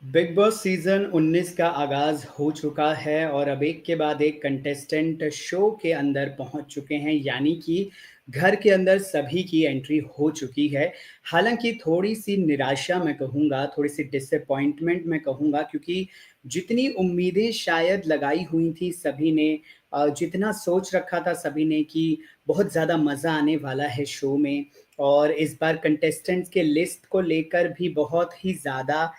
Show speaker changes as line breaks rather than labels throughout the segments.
Big boss season 19 का आगाज़ हो चुका है और अब एक के बाद एक कंटेस्टेंट शो के अंदर पहुँच चुके हैं, यानी कि घर के अंदर सभी की एंट्री हो चुकी है। हालाँकि थोड़ी-सी निराशा मैं कहूँगा, थोड़ी-सी डिसअपॉइंटमेंट मैं कहूँगा, क्योंकि जितनी उम्मीदें शायद लगाई हुई थी सभी ने, जितना सोच रखा था सभी ने कि बहुत ज़्यादा मज़ा आने वाला है शो में, और इस बार कंटेस्टेंट्स के लिस्ट को लेकर भी बहुत ही ज़्यादा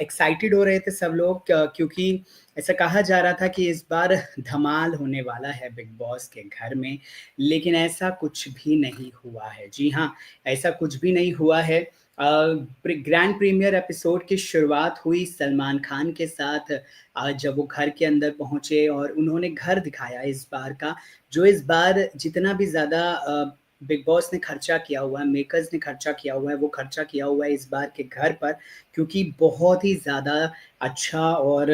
एक्साइटेड हो रहे थे सब लोग, क्योंकि ऐसा कहा जा रहा था कि इस बार धमाल होने वाला है बिग बॉस के घर में, लेकिन ऐसा कुछ भी नहीं हुआ है। जी हाँ, ऐसा कुछ भी नहीं हुआ है। ग्रैंड प्रीमियर एपिसोड की शुरुआत हुई सलमान खान के साथ, जब वो घर के अंदर पहुँचे और उन्होंने घर दिखाया इस बार का, जो इस बार जितना भी ज़्यादा बिग बॉस ने खर्चा किया हुआ है, मेकर्स ने खर्चा किया हुआ है, वो खर्चा किया हुआ है इस बार के घर पर, क्योंकि बहुत ही ज़्यादा अच्छा और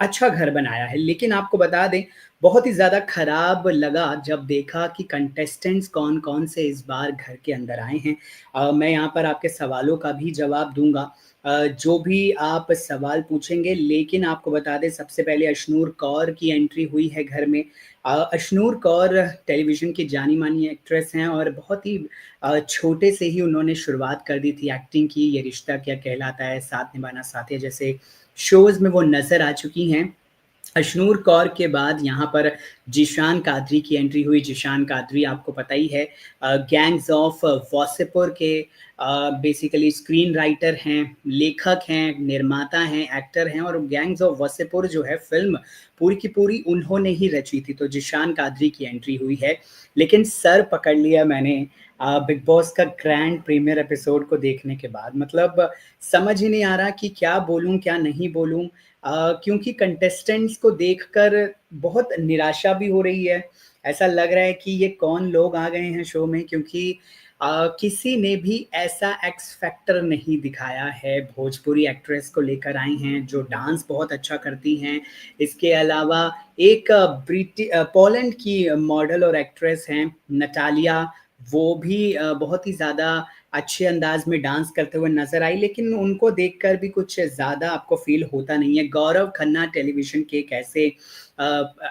अच्छा घर बनाया है। लेकिन आपको बता दें, बहुत ही ज़्यादा खराब लगा जब देखा कि कंटेस्टेंट्स कौन-कौन से इस बार घर के अंदर आए हैं। मैं यहाँ पर आपके सवालों का भी जवाब दूँगा, जो भी आप सवाल पूछेंगे, लेकिन आपको बता दें सबसे पहले अशनूर कौर की एंट्री हुई है घर में। अशनूर कौर टेलीविज़न की जानी-मानी एक्ट्रेस हैं और बहुत ही छोटे से ही उन्होंने शुरुआत कर दी थी एक्टिंग की। ये रिश्ता क्या कहलाता है, साथ निभाना साथिया जैसे शोज़ में वो नज़र आ चुकी हैं। अशनूर कौर के बाद यहाँ पर ज़ीशान कादरी की एंट्री हुई। ज़ीशान कादरी आपको पता ही है, गैंग्स ऑफ वासेपुर के बेसिकली स्क्रीन राइटर हैं, लेखक हैं, निर्माता हैं, एक्टर हैं, और गैंग्स ऑफ वासेपुर जो है फ़िल्म पूरी की पूरी उन्होंने ही रची थी, तो ज़ीशान कादरी की एंट्री हुई है। लेकिन सर पकड़ लिया मैंने बिग बॉस का ग्रैंड प्रीमियर एपिसोड को देखने के बाद, मतलब समझ ही नहीं आ रहा कि क्या बोलूँ, क्या नहीं बोलूँ? क्योंकि कंटेस्टेंट्स को देखकर बहुत निराशा भी हो रही है। ऐसा लग रहा है कि ये कौन लोग आ गए हैं शो में, क्योंकि किसी ने भी ऐसा एक्स फैक्टर नहीं दिखाया है। भोजपुरी एक्ट्रेस को लेकर आए हैं जो डांस बहुत अच्छा करती हैं। इसके अलावा एक पोलैंड की मॉडल और एक्ट्रेस हैं नटालिया, वो भी बहुत ही ज़्यादा अच्छे अंदाज़ में डांस करते हुए नज़र आई, लेकिन उनको देखकर भी कुछ ज़्यादा आपको फ़ील होता नहीं है। गौरव खन्ना टेलीविज़न के एक ऐसे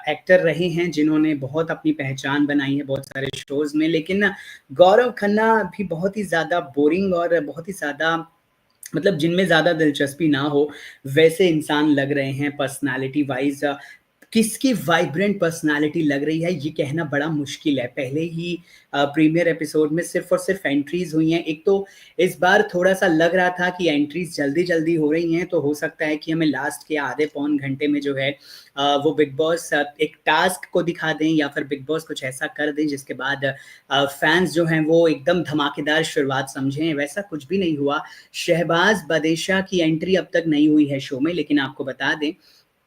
एक्टर रहे हैं जिन्होंने बहुत अपनी पहचान बनाई है बहुत सारे शोज़ में, लेकिन गौरव खन्ना भी बहुत ही ज़्यादा बोरिंग और बहुत ही ज़्यादा, मतलब जिनमें ज़्यादा दिलचस्पी ना हो, वैसे इंसान लग रहे हैं पर्सनैलिटी वाइज़। किसकी वाइब्रेंट पर्सनैलिटी लग रही है, ये कहना बड़ा मुश्किल है। पहले ही प्रीमियर एपिसोड में सिर्फ़ और सिर्फ़ एंट्रीज़ हुई हैं। एक तो इस बार थोड़ा-सा लग रहा था कि एंट्रीज़ जल्दी-जल्दी हो रही हैं, तो हो सकता है कि हमें लास्ट के आधे पौन घंटे में जो है वो बिग बॉस एक टास्क को दिखा दें, या फिर बिग बॉस कुछ ऐसा कर दें जिसके बाद फैन्स जो हैं वो एकदम धमाकेदार शुरुआत समझें, वैसा कुछ भी नहीं हुआ। शहबाज़ बदेशा की एंट्री अब तक नहीं हुई है शो में, लेकिन आपको बता दें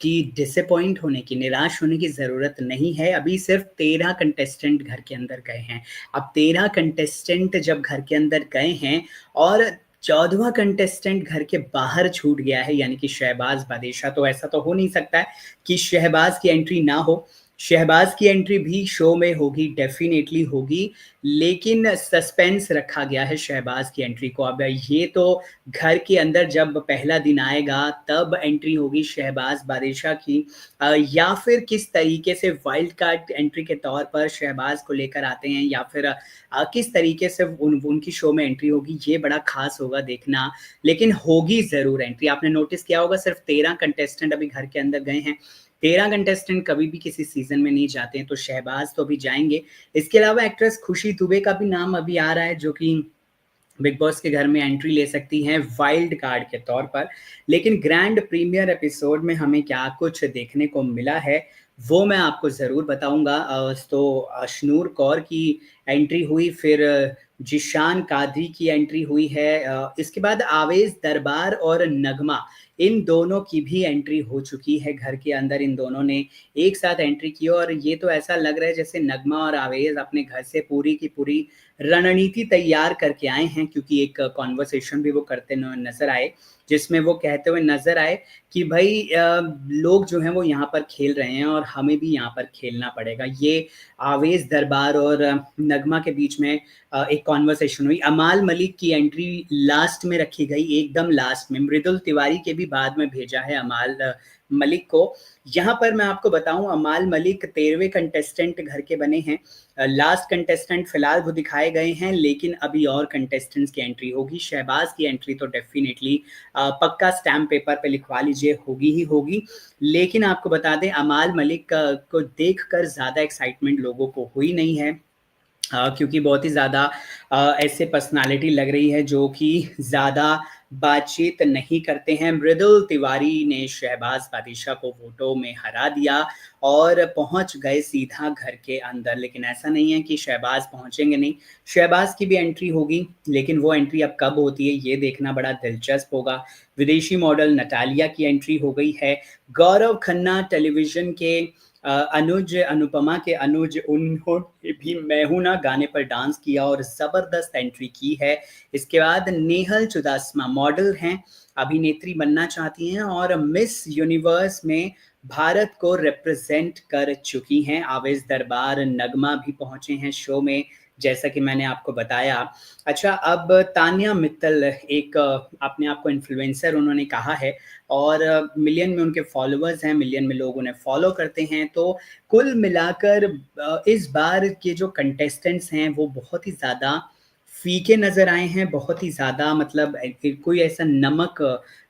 कि डिसअपॉइंट होने की, निराश होने की ज़रूरत नहीं है। अभी सिर्फ़ 13 कंटेस्टेंट घर के अंदर गए हैं। अब 13 कंटेस्टेंट जब घर के अंदर गए हैं और 14वाँ कंटेस्टेंट घर के बाहर छूट गया है, यानी कि शहबाज़ बदेशा, तो ऐसा तो हो नहीं सकता है कि शहबाज़ की एंट्री ना हो। शहबाज़ की एंट्री भी शो में होगी, डेफ़िनेटली होगी, लेकिन सस्पेंस रखा गया है शहबाज़ की एंट्री को। अब ये तो घर के अंदर जब पहला दिन आएगा तब एंट्री होगी शहबाज़ बादशाह की, या फिर किस तरीके से वाइल्ड कार्ड एंट्री के तौर पर शहबाज़ को लेकर आते हैं, या फिर किस तरीके से उनकी शो में एंट्री होगी, ये बड़ा ख़ास होगा देखना। लेकिन होगी ज़रूर एंट्री। आपने नोटिस किया होगा सिर्फ़ 13 कंटेस्टेंट अभी घर के अंदर गए हैं। 13 कंटेस्टेंट कभी भी किसी सीज़न में नहीं जाते हैं, तो शहबाज़ तो अभी जाएँगे। इसके अलावा एक्ट्रेस खुशी दुबे का भी नाम अभी आ रहा है, जो कि बिग बॉस के घर में एंट्री ले सकती हैं वाइल्ड कार्ड के तौर पर। लेकिन ग्रैंड प्रीमियर एपिसोड में हमें क्या कुछ देखने को मिला है, वो मैं आपको ज़रूर बताऊँगा। तो अशनूर कौर की एंट्री हुई, फिर ज़ीशान कादरी की एंट्री हुई है। इसके बाद आवेज़ दरबार और नगमा, इन दोनों की भी एंट्री हो चुकी है घर के अंदर। इन दोनों ने एक साथ एंट्री की, और ये तो ऐसा लग रहा है जैसे नगमा और आवेज़ अपने घर से पूरी की पूरी रणनीति तैयार करके आए हैं, क्योंकि एक कन्वर्सेशन भी वो करते नज़र आए, जिसमें वो कहते हुए नज़र आए कि भई लोग जो हैं वो यहाँ पर खेल रहे हैं और हमें भी यहाँ पर खेलना पड़ेगा। ये आवेज़ दरबार और नगमा के बीच में एक एक कॉन्वर्सेशन हुई। अमाल मलिक की एंट्री लास्ट में रखी गई, एकदम लास्ट में। मृदुल तिवारी के भी बाद में भेजा है अमाल मलिक को। यहाँ पर मैं आपको बताऊँ, अमाल मलिक 13वें कंटेस्टेंट घर के बने हैं। लास्ट कंटेस्टेंट फिलहाल वो दिखाए गए हैं, लेकिन अभी और कंटेस्टेंट्स की एंट्री होगी। शहबाज की एंट्री तो डेफिनेटली पक्का स्टैम्प पेपर पे लिखवा लीजिए, होगी ही होगी। लेकिन आपको बता दें, अमाल मलिक को देखकर ज़्यादा एक्साइटमेंट लोगों को हुई नहीं है। क्योंकि बहुत ही ज़्यादा ऐसे पर्सनालिटी लग रही है जो कि ज़्यादा बातचीत नहीं करते हैं। मृदुल तिवारी ने शहबाज बादिशाह को वोटों में हरा दिया और पहुंच गए सीधा घर के अंदर। लेकिन ऐसा नहीं है कि शहबाज पहुंचेंगे नहीं, शहबाज की भी एंट्री होगी, लेकिन वो एंट्री अब कब होती है ये देखना बड़ा दिलचस्प होगा। विदेशी मॉडल नटालिया की एंट्री हो गई है। गौरव खन्ना टेलीविज़न के अनुज अनुपमा के अनुज, उन्होंने भी मैं हूं ना गाने पर डांस किया और ज़बरदस्त एंट्री की है। इसके बाद नेहल चुदासमा मॉडल हैं, अभिनेत्री बनना चाहती हैं और मिस यूनिवर्स में भारत को रिप्रेजेंट कर चुकी हैं। आवेश दरबार नगमा भी पहुंचे हैं शो में, जैसा कि मैंने आपको बताया। अच्छा, अब तान्या मित्तल एक अपने आप को इन्फ्लुएंसर उन्होंने कहा है और मिलियन में उनके फॉलोअर्स हैं, मिलियन में लोग उन्हें फॉलो करते हैं। तो कुल मिलाकर इस बार के जो कंटेस्टेंट्स हैं वो बहुत ही ज़्यादा फीके नज़र आए हैं, बहुत ही ज़्यादा मतलब कोई ऐसा नमक,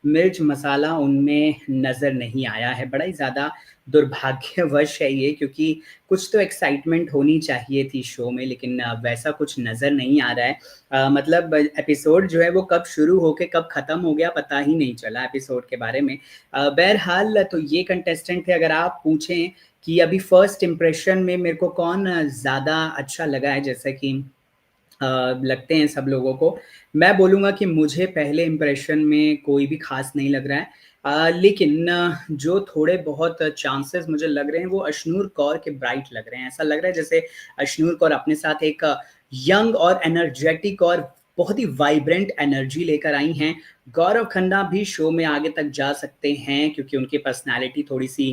मिर्च, मसाला उनमें नज़र नहीं आया है। बड़ा ही ज़्यादा दुर्भाग्यवश है ये, क्योंकि कुछ तो एक्साइटमेंट होनी चाहिए थी शो में, लेकिन वैसा कुछ नज़र नहीं आ रहा है। मतलब एपिसोड जो है वो कब शुरू होके कब ख़त्म हो गया पता ही नहीं चला एपिसोड के बारे में। बहरहाल तो ये कंटेस्टेंट थे। अगर आप पूछें कि अभी फर्स्ट इंप्रेशन में मेरे को कौन ज़्यादा अच्छा लगा है, जैसा कि लगते हैं सब लोगों को, मैं बोलूँगा कि मुझे पहले इंप्रेशन में कोई भी ख़ास नहीं लग रहा है। लेकिन जो थोड़े बहुत चांसेस मुझे लग रहे हैं वो अशनूर कौर के ब्राइट लग रहे हैं। ऐसा लग रहा है जैसे अशनूर कौर अपने साथ एक यंग और एनर्जेटिक और बहुत ही वाइब्रेंट एनर्जी लेकर आई हैं। गौरव खन्ना भी शो में आगे तक जा सकते हैं, क्योंकि उनकी पर्सनैलिटी थोड़ी-सी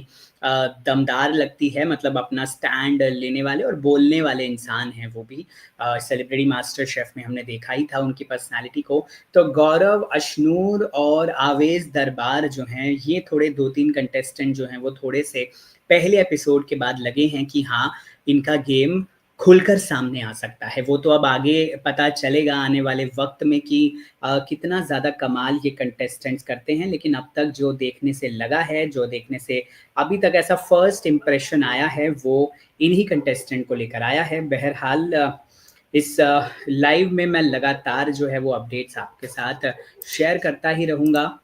दमदार लगती है, मतलब अपना स्टैंड लेने वाले और बोलने वाले इंसान हैं वो भी। सेलिब्रिटी मास्टर शेफ में हमने देखा ही था उनकी पर्सनैलिटी को। तो गौरव, अशनूर और आवेश दरबार जो हैं, ये थोड़े 2-3 कंटेस्टेंट जो हैं वो थोड़े से पहले एपिसोड के बाद लगे हैं कि हाँ, इनका गेम खुलकर सामने आ सकता है। वो तो अब आगे पता चलेगा आने वाले वक़्त में कि कितना ज़्यादा कमाल ये कंटेस्टेंट्स करते हैं। लेकिन अब तक जो देखने से लगा है, जो देखने से अभी तक ऐसा फर्स्ट इंप्रेशन आया है, वो इन्हीं कंटेस्टेंट को लेकर आया है। बहरहाल इस लाइव में मैं लगातार जो है वो अपडेट्स आपके साथ शेयर करता ही रहूँगा।